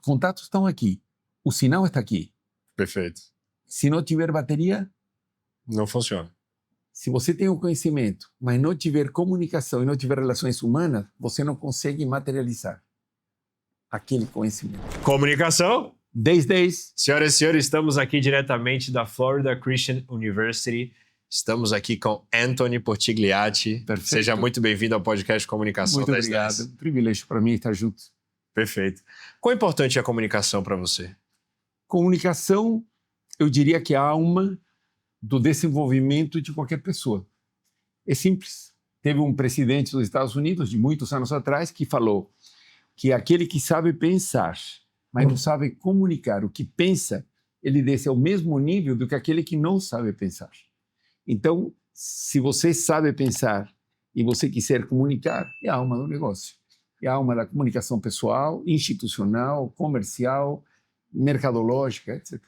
contatos estão aqui, o sinal está aqui. Perfeito. Se não tiver bateria, não funciona. Se você tem o conhecimento, mas não tiver comunicação e não tiver relações humanas, você não consegue materializar aquele conhecimento. Comunicação. 10. Senhoras e senhores, estamos aqui diretamente da Florida Christian University. Estamos aqui com Anthony Portigliatti. Perfeito. Seja muito bem-vindo ao podcast Comunicação. Muito obrigado. Um privilégio para mim estar junto. Perfeito. Quão importante é a comunicação para você? Comunicação, eu diria que é a alma do desenvolvimento de qualquer pessoa. É simples. Teve um presidente dos Estados Unidos, de muitos anos atrás, que falou que aquele que sabe pensar, mas não sabe comunicar o que pensa, ele desce ao mesmo nível do que aquele que não sabe pensar. Então, se você sabe pensar e você quiser comunicar, é a alma do negócio. É a alma da comunicação pessoal, institucional, comercial, mercadológica, etc.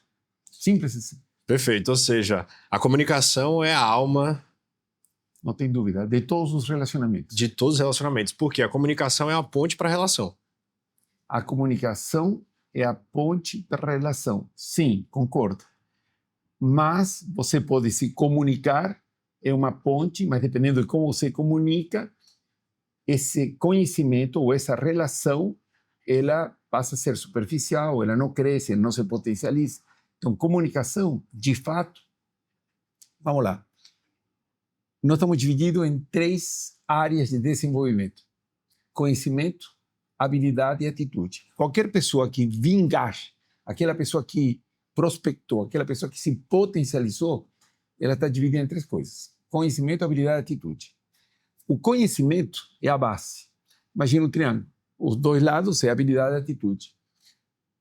Simples assim. Perfeito, ou seja, a comunicação é a alma... Não tem dúvida, de todos os relacionamentos. De todos os relacionamentos, porque a comunicação é a ponte para a relação. A comunicação é a ponte para a relação. Sim, concordo. Mas você pode se comunicar, é uma ponte, mas dependendo de como você comunica, esse conhecimento ou essa relação, ela passa a ser superficial, ela não cresce, não se potencializa. Então, comunicação, de fato, vamos lá. Nós estamos divididos em 3 áreas de desenvolvimento: conhecimento, habilidade e atitude. Qualquer pessoa que vingar, aquela pessoa que prospectou, aquela pessoa que se potencializou, ela está dividida em 3 coisas: conhecimento, habilidade e atitude. O conhecimento é a base. Imagina um triângulo. Os 2 lados é habilidade e atitude.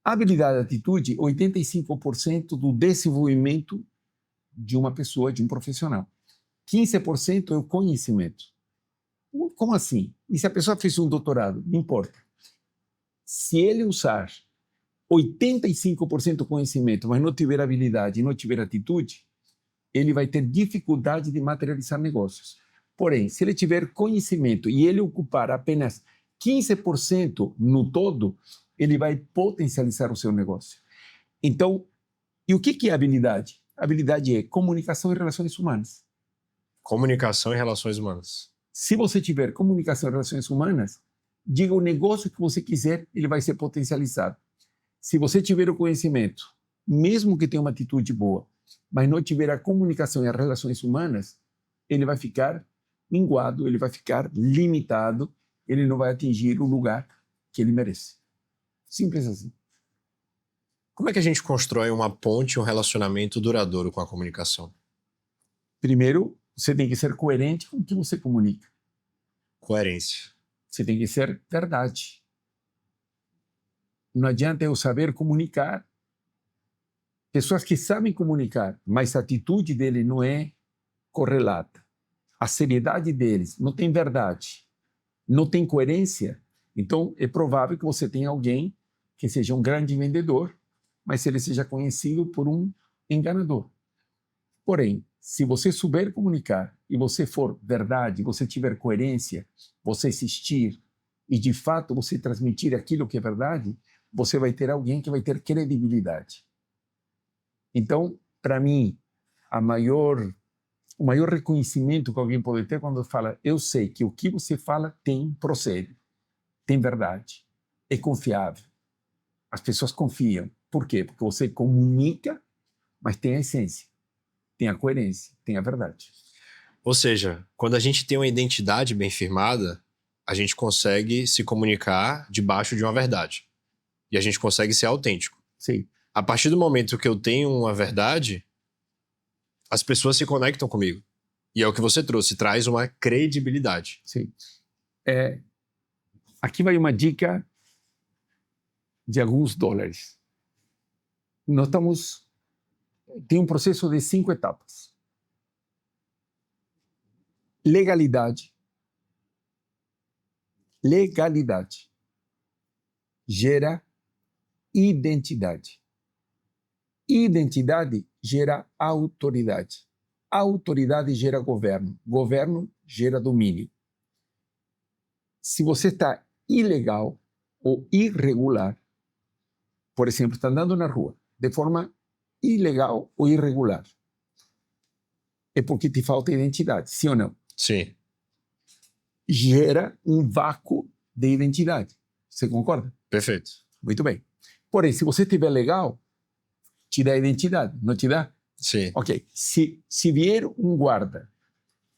Habilidade e atitude, 85% do desenvolvimento de uma pessoa, de um profissional. 15% é o conhecimento. Como assim? E se a pessoa fez um doutorado? Não importa. Se ele usar 85% conhecimento, mas não tiver habilidade e não tiver atitude, ele vai ter dificuldade de materializar negócios. Porém, se ele tiver conhecimento e ele ocupar apenas 15% no todo, ele vai potencializar o seu negócio. Então, e o que é habilidade? Habilidade é comunicação e relações humanas. Comunicação e relações humanas. Se você tiver comunicação e relações humanas, diga o negócio que você quiser, ele vai ser potencializado. Se você tiver o conhecimento, mesmo que tenha uma atitude boa, mas não tiver a comunicação e as relações humanas, ele vai ficar minguado, ele vai ficar limitado, ele não vai atingir o lugar que ele merece. Simples assim. Como é que a gente constrói uma ponte, um relacionamento duradouro com a comunicação? Primeiro, você tem que ser coerente com o que você comunica. Coerência. Você tem que ser verdade. Não adianta eu saber comunicar. Pessoas que sabem comunicar, mas a atitude dele não é correlata. A seriedade deles não tem verdade, não tem coerência. Então, é provável que você tenha alguém que seja um grande vendedor, mas ele seja conhecido por um enganador. Porém, se você souber comunicar e você for verdade, você tiver coerência, você existir e de fato você transmitir aquilo que é verdade, você vai ter alguém que vai ter credibilidade. Então, para mim, o maior reconhecimento que alguém pode ter quando fala: eu sei que o que você fala procede, tem verdade, é confiável. As pessoas confiam. Por quê? Porque você comunica, mas tem a essência, tem a coerência, tem a verdade. Ou seja, quando a gente tem uma identidade bem firmada, a gente consegue se comunicar debaixo de uma verdade. E a gente consegue ser autêntico. Sim. A partir do momento que eu tenho uma verdade, as pessoas se conectam comigo. E é o que você trouxe, traz uma credibilidade. Sim. Aqui vai uma dica de alguns dólares. Tem um processo de 5 etapas. Legalidade gera identidade. Identidade gera autoridade. Autoridade gera governo. Governo gera domínio. Se você está ilegal ou irregular, por exemplo, está andando na rua de forma ilegal ou irregular, é porque te falta identidade, sim ou não? Sim, Gera um vácuo de identidade. Você concorda? perfeito. Muito bem. Porém, se você estiver legal, te dá identidade, não te dá? Sim, Ok. Se vier um guarda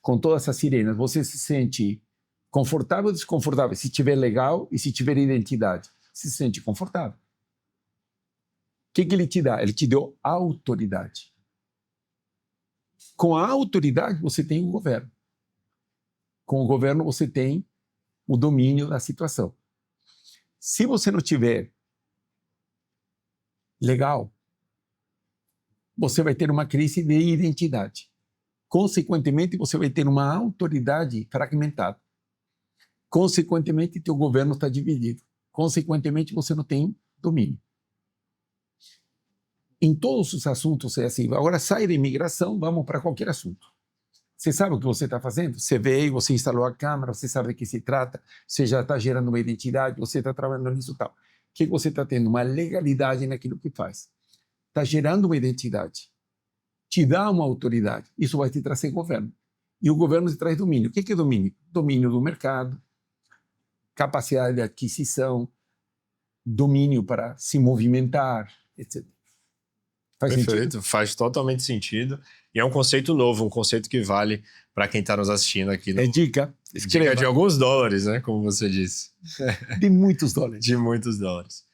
com todas as sirenas, você se sente confortável ou desconfortável? Se tiver legal e se tiver identidade, se sente confortável. O que ele te dá? Ele te deu autoridade. Com a autoridade, você tem o governo. Com o governo, você tem o domínio da situação. Se você não tiver legal, você vai ter uma crise de identidade. Consequentemente, você vai ter uma autoridade fragmentada. Consequentemente, teu governo está dividido. Consequentemente, você não tem domínio. Em todos os assuntos é assim. Agora, sai da imigração, vamos para qualquer assunto. Você sabe o que você está fazendo? Você veio, você instalou a câmera, você sabe do que se trata, você já está gerando uma identidade, você está trabalhando nisso e tal. O que você está tendo? Uma legalidade naquilo que faz. Está gerando uma identidade. Te dá uma autoridade. Isso vai te trazer governo. E o governo te traz domínio. O que é domínio? Domínio do mercado, capacidade de aquisição, domínio para se movimentar, etc. Faz perfeito. sentido? Faz totalmente sentido. E é um conceito novo, um conceito que vale para quem está nos assistindo aqui. É dica. Escreva. Dica de alguns dólares, né? Como você disse. De muitos dólares. De muitos dólares.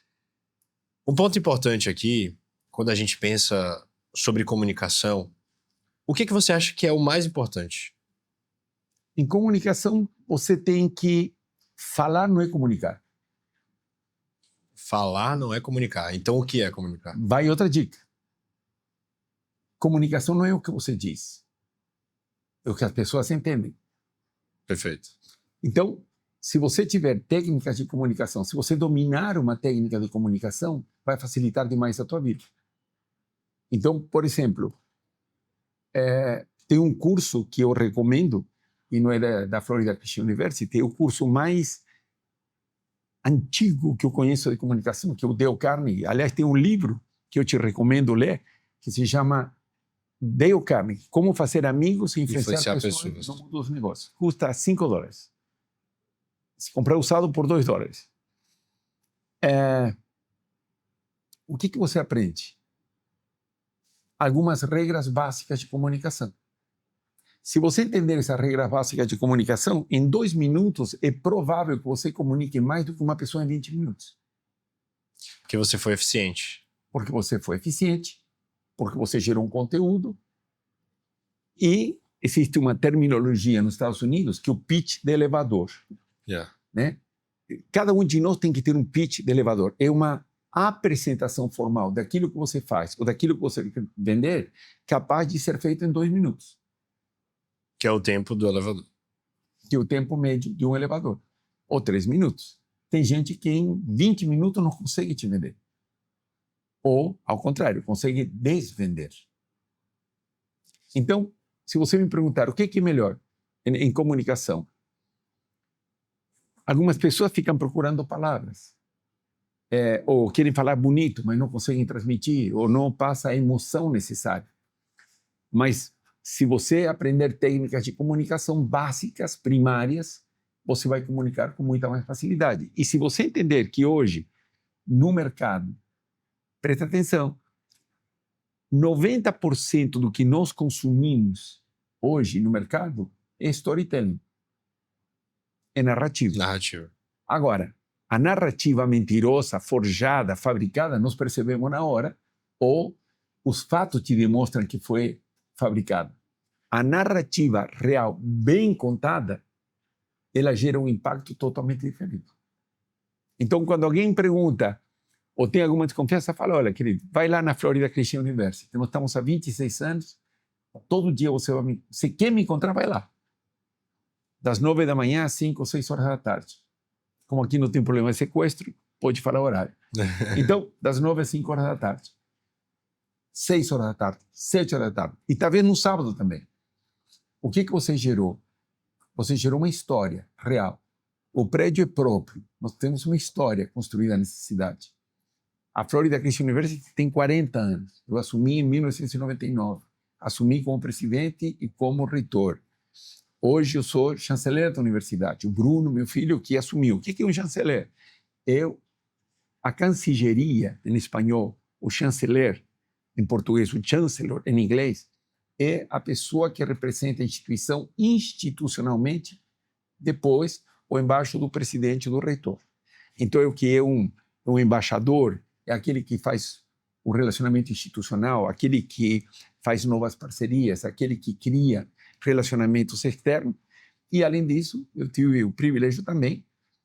Um ponto importante aqui, quando a gente pensa sobre comunicação, o que você acha que é o mais importante? Em comunicação, você tem que falar, não é comunicar. Falar não é comunicar. Então, o que é comunicar? Vai outra dica. Comunicação não é o que você diz, é o que as pessoas entendem. Perfeito. Então, se você tiver técnicas de comunicação, se você dominar uma técnica de comunicação, vai facilitar demais a tua vida. Então, por exemplo, tem um curso que eu recomendo, e não é da Florida Christian University, é o curso mais antigo que eu conheço de comunicação, que é o Dale Carnegie. Aliás, tem um livro que eu te recomendo ler, que se chama Dale Carnegie, Como Fazer Amigos e Influenciar Pessoas no Mundo dos Negócios. Custa $5. Se comprar usado por $2. O que você aprende? Algumas regras básicas de comunicação. Se você entender essas regras básicas de comunicação, em 2 minutos é provável que você comunique mais do que uma pessoa em 20 minutos. Porque você foi eficiente. Porque você foi eficiente, porque você gerou um conteúdo. E existe uma terminologia nos Estados Unidos que é o pitch de elevador. Yeah. Né? Cada um de nós tem que ter um pitch de elevador. É uma apresentação formal daquilo que você faz ou daquilo que você quer vender, capaz de ser feito em 2 minutos. Que é o tempo do elevador. Que é o tempo médio de um elevador. Ou 3 minutos. Tem gente que em 20 minutos não consegue te vender. Ou, ao contrário, consegue desvender. Então, se você me perguntar o que é melhor em comunicação, algumas pessoas ficam procurando palavras. Ou querem falar bonito, mas não conseguem transmitir, ou não passa a emoção necessária. Mas se você aprender técnicas de comunicação básicas, primárias, você vai comunicar com muita mais facilidade. E se você entender que hoje, no mercado, presta atenção, 90% do que nós consumimos hoje no mercado é storytelling, é narrativa. Narrativa. Agora, a narrativa mentirosa, forjada, fabricada, nós percebemos na hora, ou os fatos te demonstram que foi fabricada. A narrativa real, bem contada, ela gera um impacto totalmente diferente. Então, quando alguém pergunta, ou tem alguma desconfiança, fala, olha, querido, vai lá na Florida Christian University. Nós estamos há 26 anos, todo dia você quer me encontrar, vai lá. Das 9 da manhã às 5 ou 6 horas da tarde. Como aqui não tem problema de sequestro, pode falar o horário. Então, das 9 às 5 horas da tarde. 6 horas da tarde, 7 horas da tarde. E talvez no sábado também. O que você gerou? Você gerou uma história real. O prédio é próprio. Nós temos uma história construída nessa cidade. A Florida Christian University tem 40 anos. Eu assumi em 1999. Assumi como presidente e como reitor. Hoje eu sou chanceler da universidade. O Bruno, meu filho, que assumiu. O que é um chanceler? A cancilleria, em espanhol, o chanceler, em português, o chancellor, em inglês, é a pessoa que representa a instituição institucionalmente, depois, ou embaixo do presidente do reitor. Então, o que é um embaixador? É aquele que faz o relacionamento institucional, aquele que faz novas parcerias, aquele que cria relacionamentos externos. E, além disso, eu tive o privilégio também,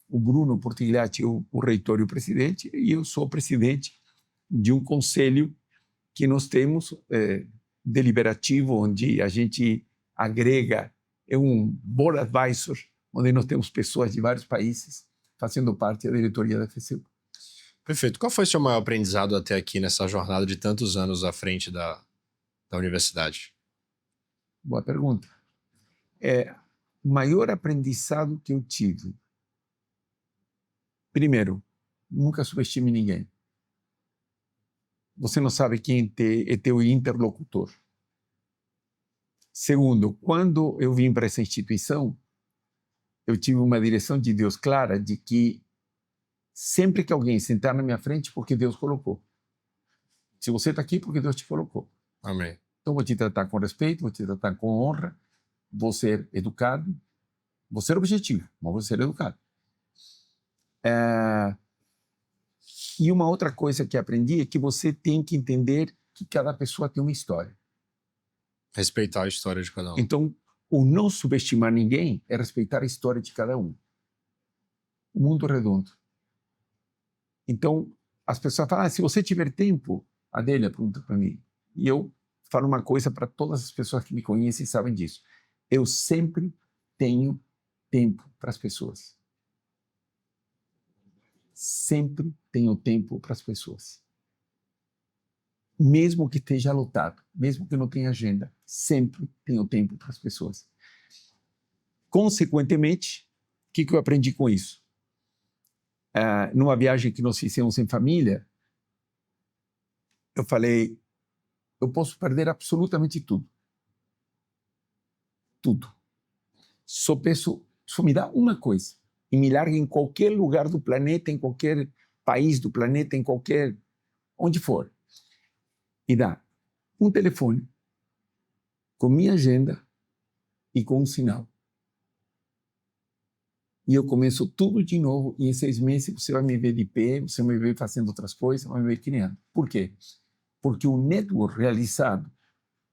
o Bruno Portigliatti, o reitor e o presidente, e eu sou presidente de um conselho que nós temos deliberativo, onde a gente agrega, é um board advisor, onde nós temos pessoas de vários países fazendo parte da diretoria da FCU. Perfeito. Qual foi o seu maior aprendizado até aqui nessa jornada de tantos anos à frente da universidade? Boa pergunta. O maior aprendizado que eu tive. Primeiro, nunca subestime ninguém. Você não sabe quem é teu interlocutor. Segundo, quando eu vim para essa instituição, eu tive uma direção de Deus clara de que sempre que alguém sentar na minha frente, porque Deus colocou. Se você está aqui, porque Deus te colocou. Amém. Então, vou te tratar com respeito, vou te tratar com honra, vou ser educado, vou ser objetivo, mas vou ser educado. E uma outra coisa que aprendi é que você tem que entender que cada pessoa tem uma história. Respeitar a história de cada um. Então, o não subestimar ninguém é respeitar a história de cada um. O mundo é redondo. Então, as pessoas falam, se você tiver tempo, a Adélia pergunta para mim, e eu falo uma coisa para todas as pessoas que me conhecem e sabem disso. Eu sempre tenho tempo para as pessoas. Sempre tenho tempo para as pessoas. Mesmo que esteja lotado, mesmo que não tenha agenda, sempre tenho tempo para as pessoas. Consequentemente, o que eu aprendi com isso? Numa viagem que nós fizemos em família, eu falei, eu posso perder absolutamente tudo. Tudo. Só me dá uma coisa, e me larga em qualquer lugar do planeta, em qualquer país do planeta, em qualquer, onde for. E dá um telefone, com minha agenda e com um sinal. E eu começo tudo de novo, e em 6 meses você vai me ver de pé, você vai me ver fazendo outras coisas, vai me ver criando. Por quê? Porque o network realizado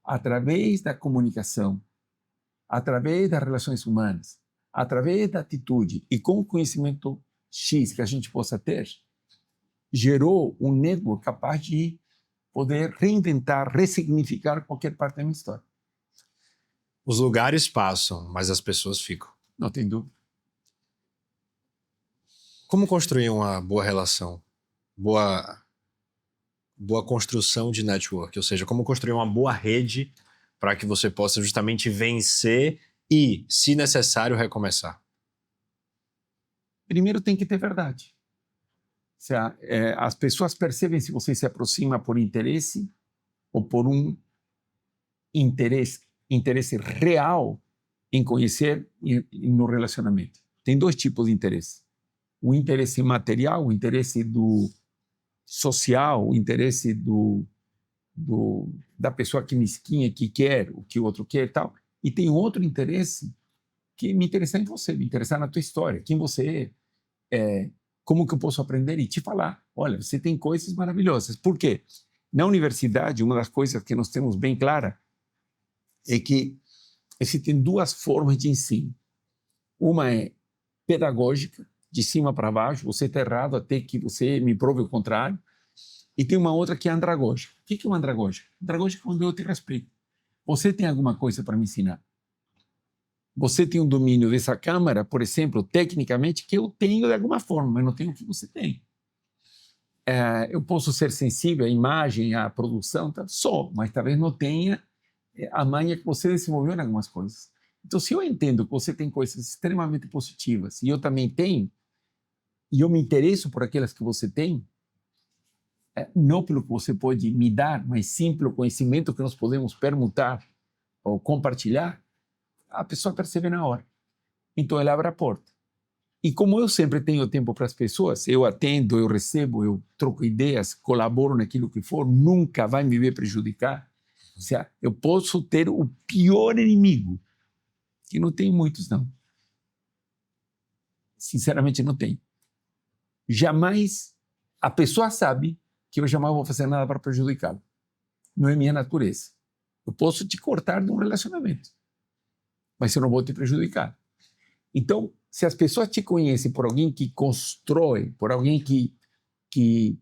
através da comunicação, através das relações humanas, através da atitude e com o conhecimento X que a gente possa ter, gerou um network capaz de poder reinventar, ressignificar qualquer parte da minha história. Os lugares passam, mas as pessoas ficam. Não tem dúvida. Como construir uma boa relação? Boa construção de network, ou seja, como construir uma boa rede para que você possa justamente vencer e, se necessário, recomeçar? Primeiro tem que ter verdade. As pessoas percebem se você se aproxima por interesse ou por um interesse real em conhecer e no relacionamento. Tem 2 tipos de interesse. O interesse material, o interesse do social, o interesse da pessoa que mesquinha, que quer o que o outro quer e tal. E tem outro interesse que me interessa em você, me interessar na tua história, quem você é, como que eu posso aprender e te falar. Olha, você tem coisas maravilhosas. Por quê? Na universidade, uma das coisas que nós temos bem clara é que existem 2 formas de ensino. Uma é pedagógica, de cima para baixo, você está errado até que você me prove o contrário. E tem uma outra que é andragógica. O que é uma andragógica? Andragógica é quando eu te respeito. Você tem alguma coisa para me ensinar? Você tem um domínio dessa câmara, por exemplo, tecnicamente, que eu tenho de alguma forma, mas não tenho o que você tem. Eu posso ser sensível à imagem, à produção, tá? Só, mas talvez não tenha a manha que você desenvolveu em algumas coisas. Então, se eu entendo que você tem coisas extremamente positivas e eu também tenho, e eu me interesso por aquelas que você tem, não pelo que você pode me dar, mas sim pelo conhecimento que nós podemos permutar ou compartilhar, a pessoa percebe na hora. Então, ela abre a porta. E como eu sempre tenho tempo para as pessoas, eu atendo, eu recebo, eu troco ideias, colaboro naquilo que for, nunca vai me ver prejudicar. Ou seja, eu posso ter o pior inimigo, que não tem muitos, não. Sinceramente, não tem. Jamais, a pessoa sabe que eu jamais vou fazer nada para prejudicá-lo. Não é minha natureza. Eu posso te cortar de um relacionamento, mas eu não vou te prejudicar. Então, se as pessoas te conhecem por alguém que constrói, por alguém que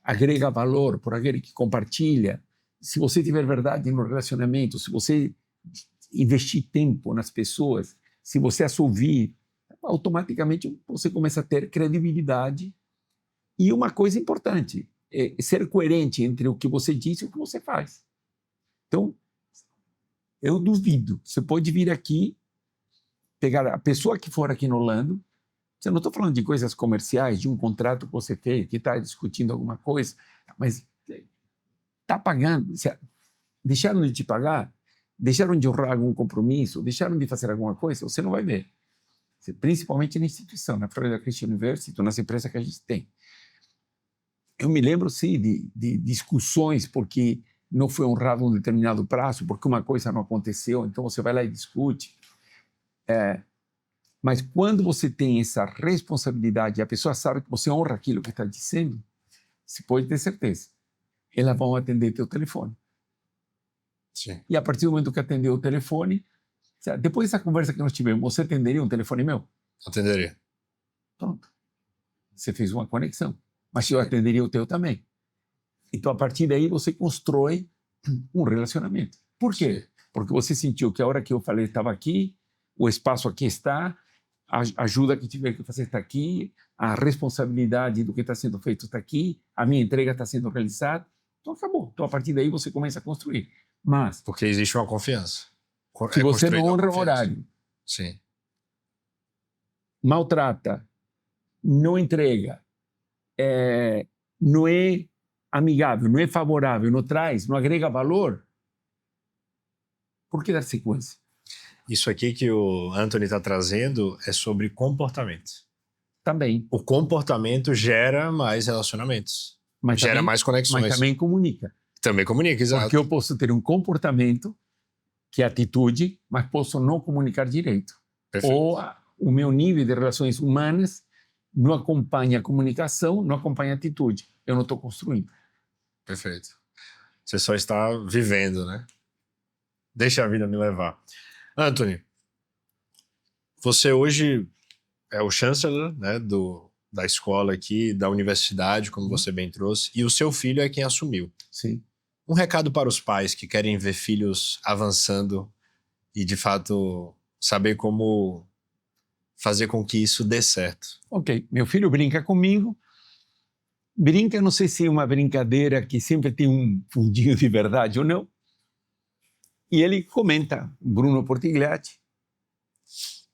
agrega valor, por alguém que compartilha, se você tiver verdade no relacionamento, se você investir tempo nas pessoas, se você as ouvir, automaticamente você começa a ter credibilidade. E uma coisa importante, é ser coerente entre o que você diz e o que você faz. Então, eu duvido. Você pode vir aqui, pegar a pessoa que for aqui no Orlando, eu não estou falando de coisas comerciais, de um contrato que você fez, que está discutindo alguma coisa, mas está pagando. Deixaram de te pagar, deixaram de honrar algum compromisso, deixaram de fazer alguma coisa, você não vai ver. Principalmente na instituição, na Florida Christian University, nas empresas que a gente tem. Eu me lembro, sim, de discussões porque não foi honrado um determinado prazo, porque uma coisa não aconteceu, então você vai lá e discute. Mas quando você tem essa responsabilidade e a pessoa sabe que você honra aquilo que está dizendo, você pode ter certeza. Elas vão atender teu telefone. Sim. E a partir do momento que atendeu o telefone, depois dessa conversa que nós tivemos, você atenderia um telefone meu? Atenderia. Pronto. Você fez uma conexão. Mas eu atenderia o teu também. Então, a partir daí, você constrói um relacionamento. Por quê? Porque você sentiu que a hora que eu falei estava aqui, o espaço aqui está, a ajuda que tiver que fazer está aqui, a responsabilidade do que está sendo feito está aqui, a minha entrega está sendo realizada. Então, acabou. Então, a partir daí, você começa a construir. Mas... Porque existe uma confiança. Se você não honra o horário, sim, maltrata, não entrega, não é amigável, não é favorável, não traz, não agrega valor, por que dar sequência? Isso aqui que o Anthony está trazendo é sobre comportamento. Também. O comportamento gera mais relacionamentos, mas gera também, mais conexões. Mas também comunica. Também comunica, exato. Porque eu posso ter um comportamento que é atitude, mas posso não comunicar direito. Perfeito. Ou o meu nível de relações humanas não acompanha a comunicação, não acompanha a atitude. Eu não estou construindo. Perfeito. Você só está vivendo, né? Deixa a vida me levar. Anthony, você hoje é o chanceler, né, da escola aqui, da universidade, como você bem trouxe, e o seu filho é quem assumiu. Sim. Um recado para os pais que querem ver filhos avançando e, de fato, saber como fazer com que isso dê certo. Ok, meu filho brinca comigo. Brinca, não sei se é uma brincadeira que sempre tem um fundinho de verdade ou não. E ele comenta, Bruno Portigliatti,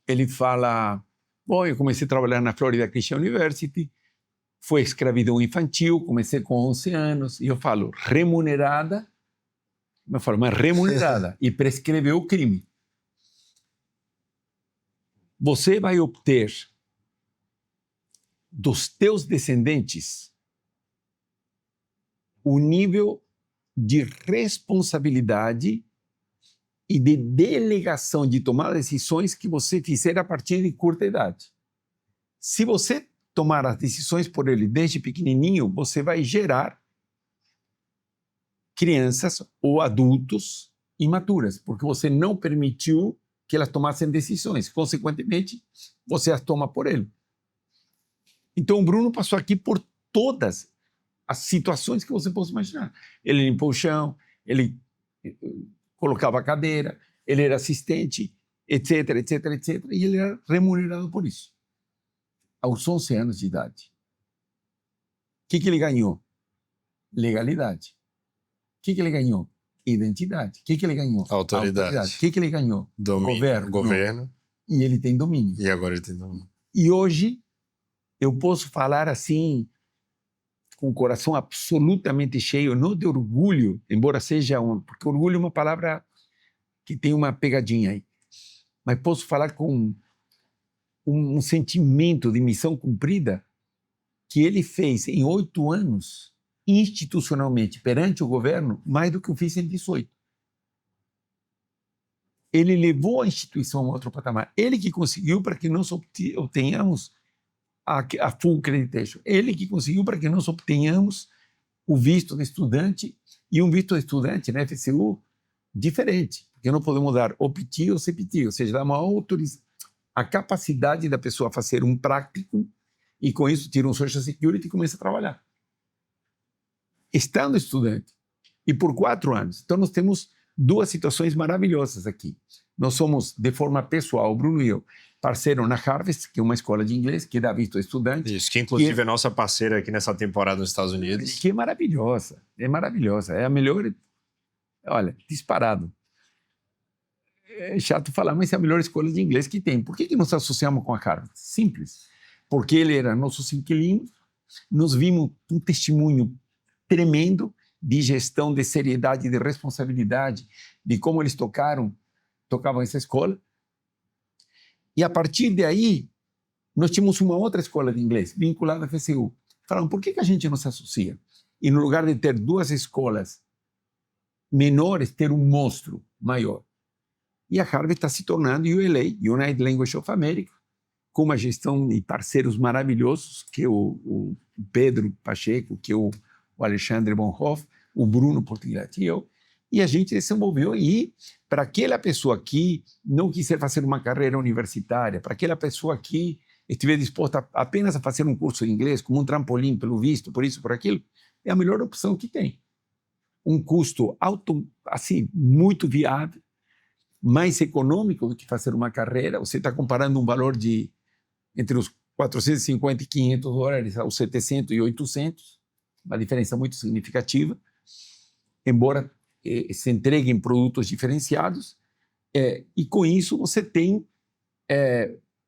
ele fala, bom, eu comecei a trabalhar na Florida Christian University, foi escravidão infantil, comecei com 11 anos, e eu falo, remunerada, mas remunerada, e prescreveu o crime. Você vai obter dos teus descendentes o nível de responsabilidade e de delegação de tomar decisões que você fizer a partir de curta idade. Se você tomar as decisões por ele desde pequenininho, você vai gerar crianças ou adultos imaturas, porque você não permitiu que elas tomassem decisões. Consequentemente, você as toma por ele. Então, o Bruno passou aqui por todas as situações que você possa imaginar. Ele limpou o chão, ele colocava a cadeira, ele era assistente, etc, etc, etc, e ele era remunerado por isso. Aos 11 anos de idade. O que ele ganhou? Legalidade. O que ele ganhou? Identidade. O que ele ganhou? Autoridade. O que ele ganhou? Domínio. Governo. E ele tem domínio. E agora ele tem domínio. E hoje eu posso falar assim, com o coração absolutamente cheio, não de orgulho, embora seja porque orgulho é uma palavra que tem uma pegadinha aí, mas posso falar com um sentimento de missão cumprida que ele fez em 8 anos, institucionalmente, perante o governo, mais do que eu fiz em 18. Ele levou a instituição a outro patamar. Ele que conseguiu para que nós obtenhamos a full accreditation. Ele que conseguiu para que nós obtenhamos o visto de estudante, e um visto de estudante na FCU diferente, porque não podemos dar OPT ou CPT, ou seja, dá uma a capacidade da pessoa fazer um prático e com isso tira um Social Security e começa a trabalhar. Estando estudante, e por 4 anos. Então nós temos 2 situações maravilhosas aqui. Nós somos, de forma pessoal, o Bruno e eu, parceiro na Harvest, que é uma escola de inglês que dá visto a estudante. Isso, que inclusive é nossa parceira aqui nessa temporada nos Estados Unidos. Que é maravilhosa, é a melhor, olha, disparado. É chato falar, mas é a melhor escola de inglês que tem. Por que nos associamos com a Harvard? Simples. Porque ele era nosso inquilino, nós vimos um testemunho tremendo de gestão, de seriedade, de responsabilidade, de como eles tocavam essa escola. E a partir daí, nós tínhamos uma outra escola de inglês, vinculada à FCU. Falaram, por que a gente não se associa? E no lugar de ter 2 escolas menores, ter um monstro maior. E a Harvard está se tornando ULA, United Language of America, com uma gestão e parceiros maravilhosos, que é o Pedro Pacheco, que é o Alexandre Bonhoff, o Bruno Portilati e eu, e a gente desenvolveu aí para aquela pessoa que não quiser fazer uma carreira universitária, para aquela pessoa que estiver disposta apenas a fazer um curso de inglês como um trampolim, pelo visto, por isso, por aquilo, é a melhor opção que tem. Um custo alto, assim, muito viável, mais econômico do que fazer uma carreira. Você está comparando um valor de entre os 450 e 500 dólares aos 700 e 800, uma diferença muito significativa, embora se entreguem produtos diferenciados, e com isso você tem,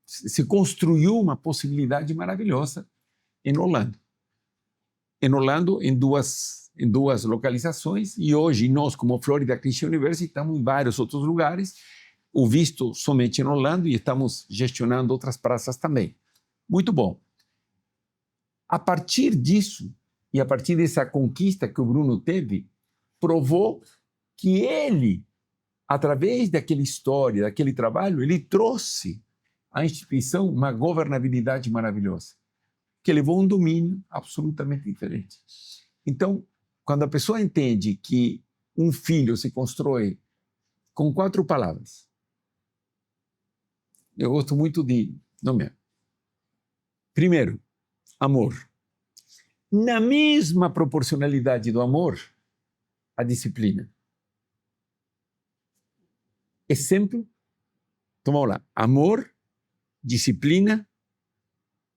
se construiu uma possibilidade maravilhosa em Orlando. Em duas localizações, e hoje nós, como Florida Christian University, estamos em vários outros lugares, o visto somente em Orlando, e estamos gestionando outras praças também. Muito bom. A partir disso, e a partir dessa conquista que o Bruno teve, provou que ele, através daquela história, daquele trabalho, ele trouxe à instituição uma governabilidade maravilhosa, que levou a um domínio absolutamente diferente. Então, quando a pessoa entende que um filho se constrói com 4 palavras, eu gosto muito de nomear. Primeiro, amor. Na mesma proporcionalidade do amor, a disciplina. Exemplo, então vamos lá. Amor, disciplina,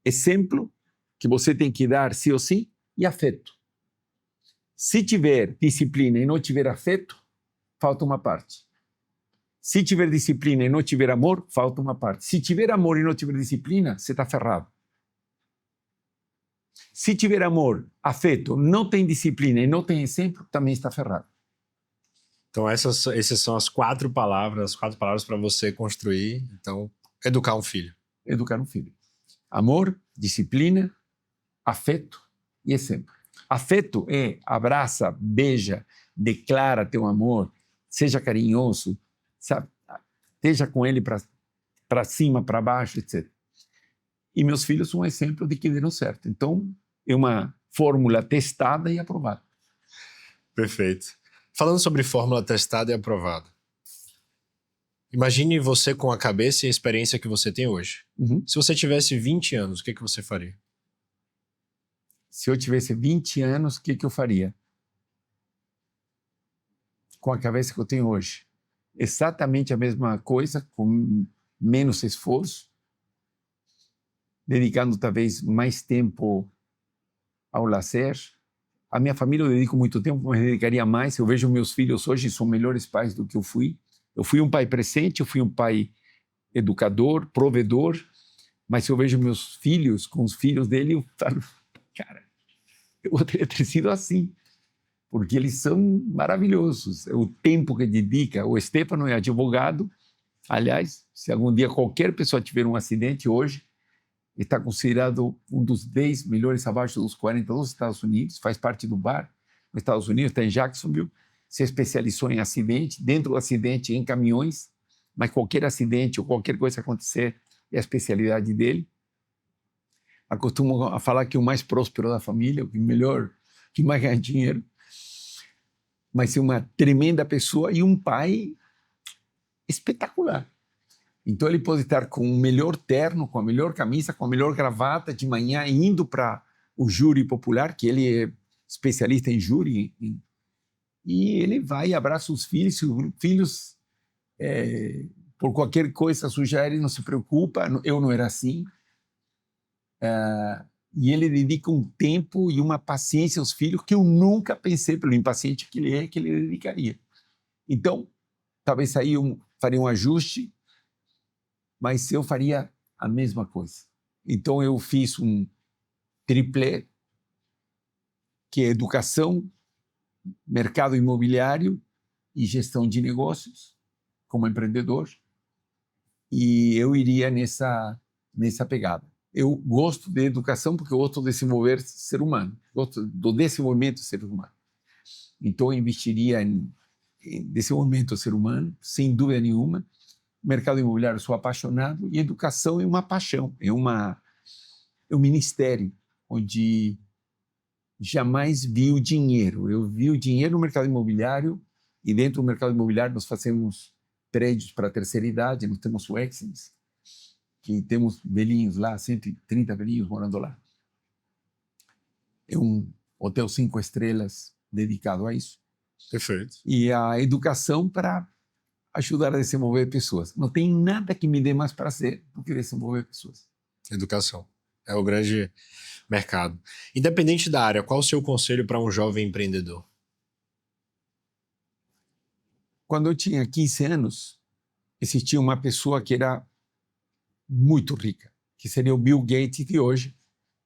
exemplo, que você tem que dar sim ou sim, e afeto. Se tiver disciplina e não tiver afeto, falta uma parte. Se tiver disciplina e não tiver amor, falta uma parte. Se tiver amor e não tiver disciplina, você está ferrado. Se tiver amor, afeto, não tem disciplina e não tem exemplo, também está ferrado. Então essas são as 4 palavras para você construir, então, educar um filho. Educar um filho. Amor, disciplina, afeto e exemplo. Afeto é abraça, beija, declara teu amor, seja carinhoso, sabe? Esteja com ele para cima, para baixo, etc. E meus filhos são um exemplo de que deram certo. Então, é uma fórmula testada e aprovada. Perfeito. Falando sobre fórmula testada e aprovada, imagine você com a cabeça e a experiência que você tem hoje. Uhum. Se você tivesse 20 anos, o que você faria? Se eu tivesse 20 anos, o que eu faria? Com a cabeça que eu tenho hoje. Exatamente a mesma coisa, com menos esforço, dedicando talvez mais tempo ao lazer. A minha família eu dedico muito tempo, mas dedicaria mais. Eu vejo meus filhos hoje, são melhores pais do que eu fui. Eu fui um pai presente, eu fui um pai educador, provedor, mas se eu vejo meus filhos com os filhos dele, eu falo, cara, eu gostaria de ter sido assim, porque eles são maravilhosos. O tempo que dedica, o Stefano é advogado, aliás, se algum dia qualquer pessoa tiver um acidente hoje, está considerado um dos 10 melhores abaixo dos 40 dos Estados Unidos, faz parte do bar nos Estados Unidos, está em Jacksonville, se especializou em acidente, dentro do acidente em caminhões, mas qualquer acidente ou qualquer coisa acontecer é a especialidade dele. Acostumo a falar que é o mais próspero da família, o melhor, que mais ganha dinheiro, mas é uma tremenda pessoa e um pai espetacular. Então ele pode estar com o melhor terno, com a melhor camisa, com a melhor gravata de manhã, indo para o júri popular, que ele é especialista em júri, e ele vai e abraça os filhos, por qualquer coisa sujar, ele não se preocupa, eu não era assim. E ele dedica um tempo e uma paciência aos filhos que eu nunca pensei, pelo impaciente que ele é, que ele dedicaria. Então, talvez aí eu faria um ajuste, mas eu faria a mesma coisa. Então, eu fiz um triplé, que é educação, mercado imobiliário e gestão de negócios, como empreendedor, e eu iria nessa pegada. Eu gosto de educação porque eu gosto de desenvolver ser humano, gosto do desenvolvimento do ser humano. Então, eu investiria em desenvolvimento do ser humano, sem dúvida nenhuma. Mercado imobiliário, sou apaixonado, e educação é uma paixão, é um ministério onde jamais vi o dinheiro. Eu vi o dinheiro no mercado imobiliário, e dentro do mercado imobiliário nós fazemos prédios para a terceira idade, nós temos o Exins, que temos velhinhos lá, 130 velhinhos morando lá. É um hotel 5 estrelas dedicado a isso. Perfeito. E a educação para ajudar a desenvolver pessoas. Não tem nada que me dê mais prazer do que desenvolver pessoas. Educação. É o grande mercado. Independente da área, qual o seu conselho para um jovem empreendedor? Quando eu tinha 15 anos, existia uma pessoa que era muito rica, que seria o Bill Gates de hoje.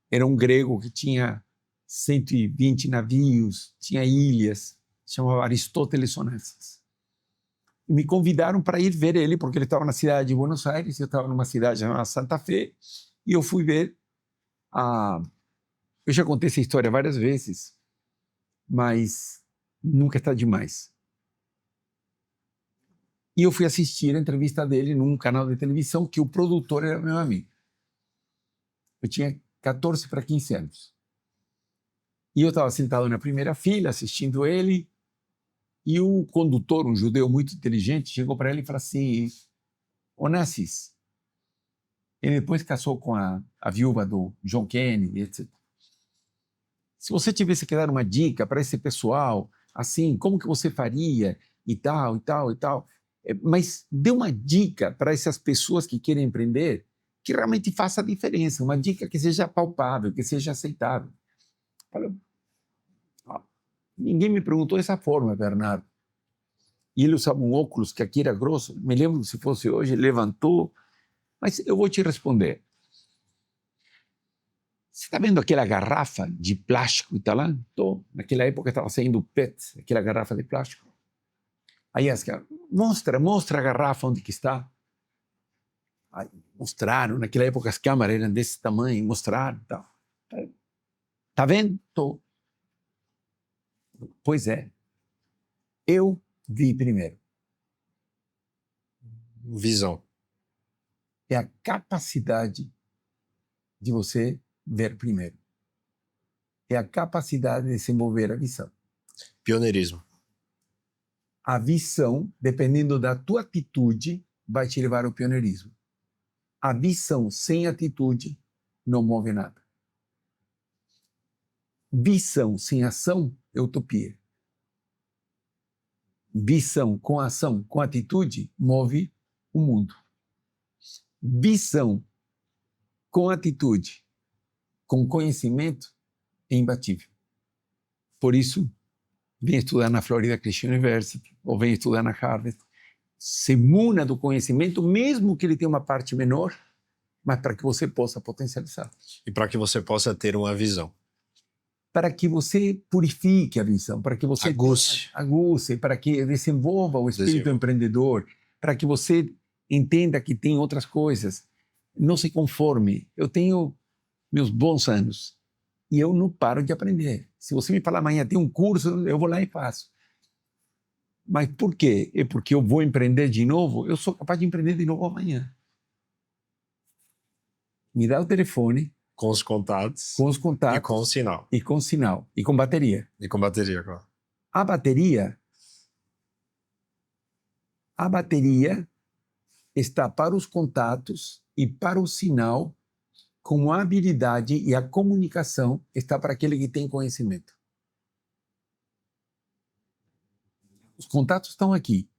Era um grego que tinha 120 navios, tinha ilhas, chamava Aristóteles Onassis. E me convidaram para ir ver ele, porque ele estava na cidade de Buenos Aires, eu estava numa cidade chamada Santa Fe, e eu fui ver eu já contei essa história várias vezes, mas nunca está demais. E eu fui assistir a entrevista dele num canal de televisão que o produtor era meu amigo. Eu tinha 14 para 15 anos. E eu estava sentado na primeira fila, assistindo ele, e o condutor, um judeu muito inteligente, chegou para ele e falou assim: Onassis, ele depois casou com a viúva do John Kennedy, etc. Se você tivesse que dar uma dica para esse pessoal, assim, como que você faria, e tal, e tal, e tal, mas dê uma dica para essas pessoas que querem empreender, que realmente faça a diferença, uma dica que seja palpável, que seja aceitável. Falei, ninguém me perguntou dessa forma, Bernardo. E ele usava um óculos que aqui era grosso, me lembro se fosse hoje, levantou, mas eu vou te responder. Você está vendo aquela garrafa de plástico que está lá? Naquela época estava saindo PET, aquela garrafa de plástico. Aí as caras, mostra a garrafa onde que está. Aí, mostraram, naquela época as câmeras eram desse tamanho, mostraram e tal. Está vendo? Tô. Pois é, eu vi primeiro. Visão. É a capacidade de você ver primeiro. É a capacidade de desenvolver a visão. Pioneirismo. A visão, dependendo da tua atitude, vai te levar ao pioneirismo. A visão sem atitude não move nada. Visão sem ação é utopia. Visão com ação, com atitude, move o mundo. Visão com atitude, com conhecimento, é imbatível. Por isso, vem estudar na Florida Christian University, ou vem estudar na Harvard, se muna do conhecimento, mesmo que ele tenha uma parte menor, mas para que você possa potencializar. E para que você possa ter uma visão. para que você purifique a visão, para que você aguce, para que desenvolva o espírito empreendedor, para que você entenda que tem outras coisas. Não se conforme. Eu tenho meus bons anos e eu não paro de aprender. Se você me falar amanhã tem um curso, eu vou lá e faço. Mas por quê? É porque eu vou empreender de novo? Eu sou capaz de empreender de novo amanhã. Me dá o telefone. Com os contatos. Com os contatos. E com o sinal. E com o sinal. E com bateria. E com bateria, claro. A bateria está para os contatos e para o sinal, como a habilidade e a comunicação está para aquele que tem conhecimento. Os contatos estão aqui.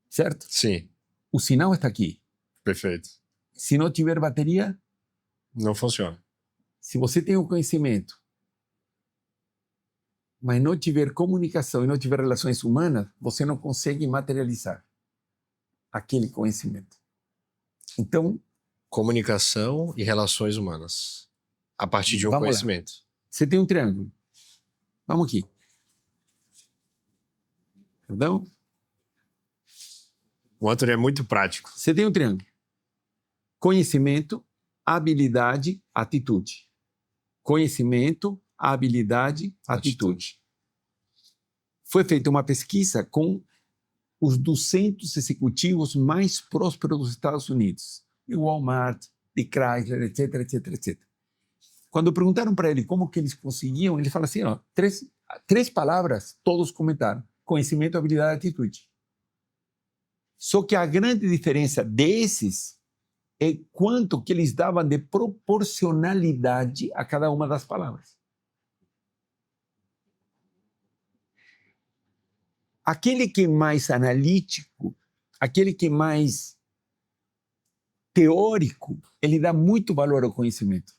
Certo? Sim. O sinal está aqui. Perfeito. Se não tiver bateria... Não funciona. Se você tem o conhecimento, mas não tiver comunicação e não tiver relações humanas, você não consegue materializar aquele conhecimento. Então... Comunicação e relações humanas. A partir de um conhecimento. Lá. Você tem um triângulo. Vamos aqui. Perdão? O Antônio é muito prático. Você tem um triângulo. Conhecimento, habilidade, atitude. Conhecimento, habilidade, atitude. Foi feita uma pesquisa com os 200 executivos mais prósperos dos Estados Unidos. De Walmart, de Chrysler, etc, etc, etc. Quando perguntaram para ele como que eles conseguiam, ele fala assim, ó, três palavras, todos comentaram. Conhecimento, habilidade, atitude. Só que a grande diferença desses é quanto que eles davam de proporcionalidade a cada uma das palavras. Aquele que é mais analítico, aquele que é mais teórico, ele dá muito valor ao conhecimento.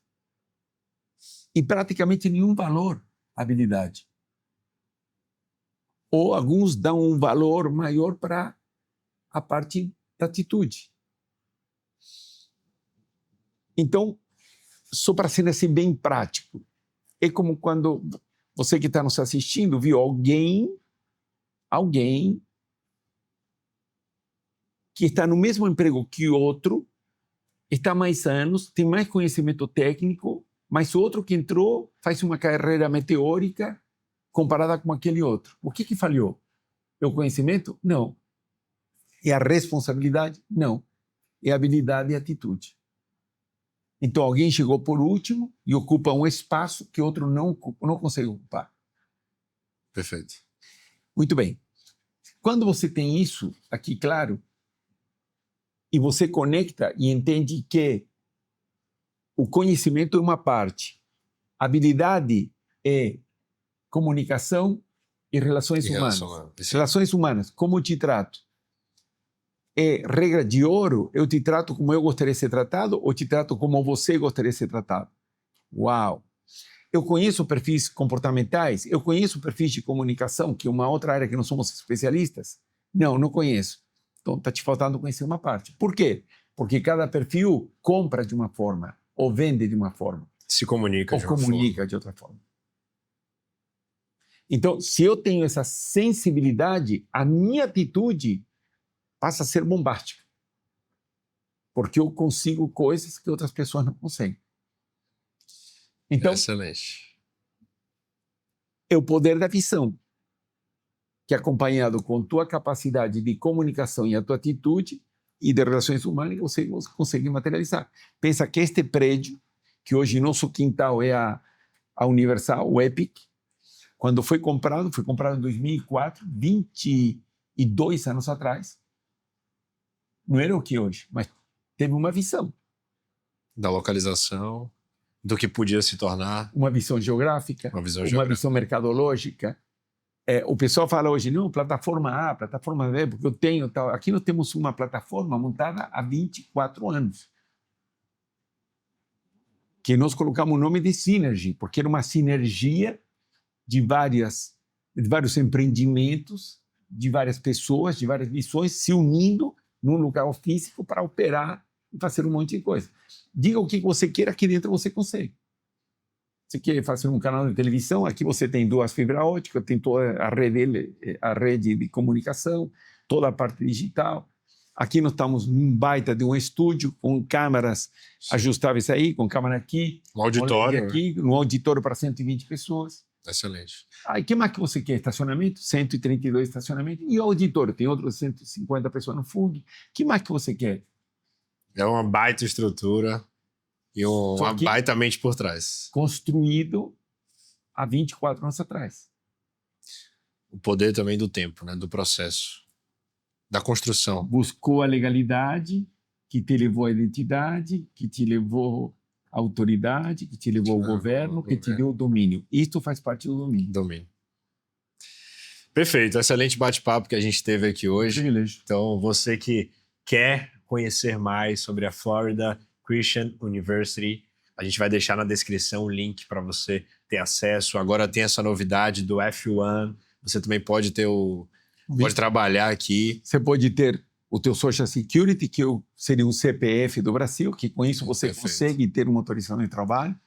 E praticamente nenhum valor à habilidade. Ou alguns dão um valor maior para a parte da atitude. Então, só para ser assim bem prático, é como quando você que está nos assistindo viu alguém que está no mesmo emprego que outro, está há mais anos, tem mais conhecimento técnico, mas o outro que entrou faz uma carreira meteórica comparada com aquele outro. O que falhou? É o conhecimento? Não. É a responsabilidade? Não. É a habilidade e a atitude. Então, alguém chegou por último e ocupa um espaço que outro não consegue ocupar. Perfeito. Muito bem. Quando você tem isso aqui claro, e você conecta e entende que o conhecimento é uma parte, a habilidade é comunicação e relações humanas. Relações humanas, como eu te trato? É regra de ouro, eu te trato como eu gostaria de ser tratado ou te trato como você gostaria de ser tratado? Uau! Eu conheço perfis comportamentais, eu conheço perfis de comunicação, que é uma outra área que não somos especialistas? Não conheço. Então, está te faltando conhecer uma parte. Por quê? Porque cada perfil compra de uma forma, ou vende de uma forma. Se comunica ou de uma comunica forma. de outra forma. Então, se eu tenho essa sensibilidade, a minha atitude passa a ser bombástica. Porque eu consigo coisas que outras pessoas não conseguem. Então, excelente. É o poder da visão, que acompanhado com tua capacidade de comunicação e a tua atitude e de relações humanas, você consegue materializar. Pensa que este prédio, que hoje nosso quintal é a Universal, o Epic, quando foi comprado em 2004, 22 anos atrás, não era o que hoje, mas teve uma visão. Da localização, do que podia se tornar. Uma visão geográfica, uma visão mercadológica. O pessoal fala hoje, não, plataforma A, plataforma B, porque eu tenho tal. Aqui nós temos uma plataforma montada há 24 anos. Que nós colocamos o nome de Synergy, porque era uma sinergia de vários empreendimentos, de várias pessoas, de várias visões, se unindo num lugar físico para operar e fazer um monte de coisa. Diga o que você queira, aqui dentro você consegue. Você quer fazer um canal de televisão, aqui você tem 2 fibras óticas, tem toda a rede de comunicação, toda a parte digital. Aqui nós estamos num baita de um estúdio, com câmeras ajustáveis aí, com câmera aqui. Um auditório. Aqui, um auditório para 120 pessoas. Excelente. Aí, o que mais que você quer? Estacionamento? 132 estacionamentos. E o auditório? Tem outros 150 pessoas no fundo. O que mais que você quer? É uma baita estrutura e uma baita mente por trás. Construído há 24 anos atrás. O poder também do tempo, né? Do processo, da construção. Buscou a legalidade, que te levou à identidade, que te levou à autoridade, que te levou ao governo, que te deu o domínio. Isto faz parte do domínio. Perfeito. Excelente bate-papo que a gente teve aqui hoje. Privilégio. Então, você que quer conhecer mais sobre a Florida Christian University, a gente vai deixar na descrição o link para você ter acesso. Agora tem essa novidade do F1. Você também pode ter pode trabalhar aqui. Você pode ter o teu Social Security, que seria um CPF do Brasil, que com isso você consegue ter uma autorização de trabalho,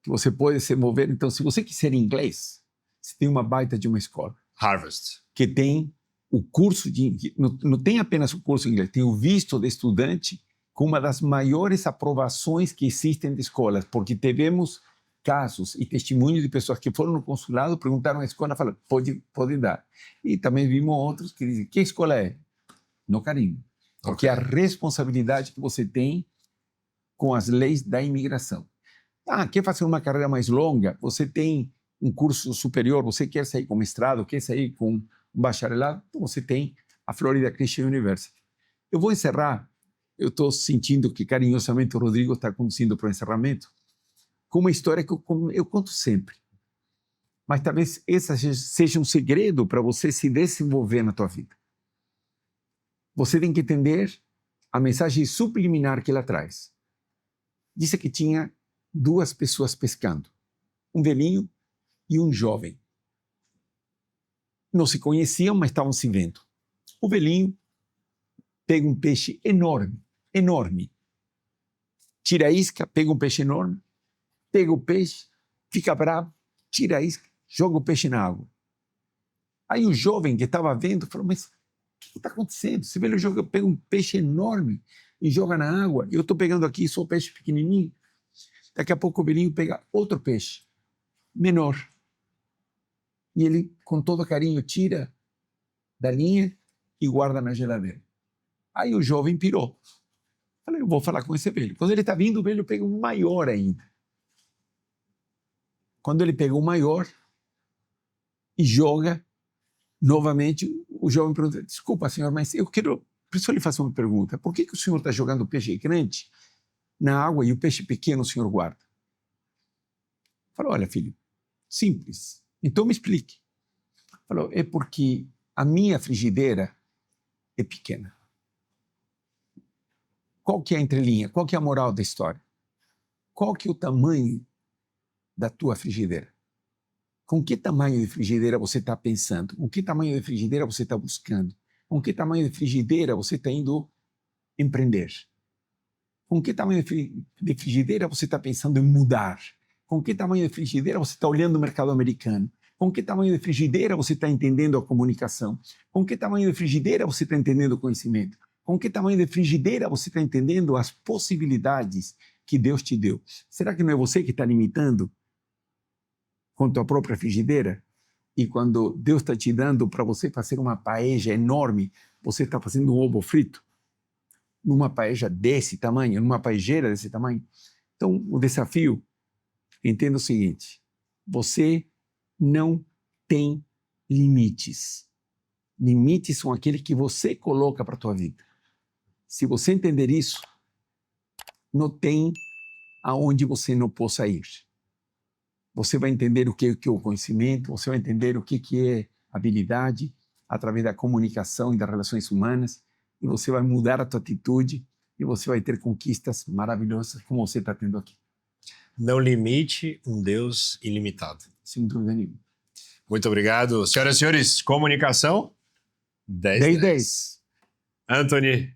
que você pode se mover. Então, se você quiser inglês, você tem uma baita de uma escola. Harvest. Que tem o curso de... Não tem apenas o curso de inglês, tem o visto de estudante com uma das maiores aprovações que existem de escolas, porque tivemos casos e testemunhos de pessoas que foram no consulado, perguntaram à escola, falaram, pode dar. E também vimos outros que dizem, que escola é? No Carimbo. Porque a responsabilidade que você tem com as leis da imigração. Quer fazer uma carreira mais longa? Você tem um curso superior, você quer sair com mestrado, quer sair com um bacharelado? Então você tem a Florida Christian University. Eu vou encerrar, eu estou sentindo que carinhosamente o Rodrigo está conduzindo para o encerramento, com uma história que eu conto sempre. Mas talvez essa seja um segredo para você se desenvolver na tua vida. Você tem que entender a mensagem subliminar que ela traz. Disse que tinha 2 pessoas pescando, um velhinho e um jovem. Não se conheciam, mas estavam se vendo. O velhinho pega um peixe enorme, enorme. Tira a isca, pega um peixe enorme, pega o peixe, fica bravo, tira a isca, joga o peixe na água. Aí o jovem que estava vendo falou, mas o que está acontecendo? Esse velho pega um peixe enorme e joga na água, eu estou pegando aqui só o peixe pequenininho. Daqui a pouco o velhinho pega outro peixe, menor. E ele, com todo carinho, tira da linha e guarda na geladeira. Aí o jovem pirou. Falei, eu vou falar com esse velho. Quando ele está vindo, o velho pega um maior ainda. Quando ele pega o maior e joga, novamente, o jovem pergunta, desculpa, senhor, mas eu preciso lhe fazer uma pergunta. Por que o senhor está jogando o peixe grande na água e o peixe pequeno o senhor guarda? Falou, olha, filho, simples. Então me explique. Falou, é porque a minha frigideira é pequena. Qual que é a entrelinha? Qual que é a moral da história? Qual que é o tamanho da tua frigideira? Com que tamanho de frigideira você está pensando? Com que tamanho de frigideira você está buscando? Com que tamanho de frigideira você está indo empreender? Com que tamanho de frigideira você está pensando em mudar? Com que tamanho de frigideira você está olhando o mercado americano? Com que tamanho de frigideira você está entendendo a comunicação? Com que tamanho de frigideira você está entendendo o conhecimento? Com que tamanho de frigideira você está entendendo as possibilidades que Deus te deu? Será que não é você que está limitando com tua própria frigideira? E quando Deus está te dando para você fazer uma paella enorme, você está fazendo um ovo frito? Numa paella desse tamanho, numa paejeira desse tamanho? Então, o desafio, entenda o seguinte, você não tem limites. Limites são aqueles que você coloca para a tua vida. Se você entender isso, não tem aonde você não possa ir. Você vai entender o que é o conhecimento, você vai entender o que é habilidade através da comunicação e das relações humanas, e você vai mudar a tua atitude e você vai ter conquistas maravilhosas como você está tendo aqui. Não limite um Deus ilimitado. Sem dúvida nenhuma. Muito obrigado. Senhoras e senhores, comunicação 10/10. Anthony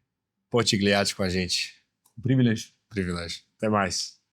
Portigliatti com a gente. Privilégio. Privilégio. Até mais.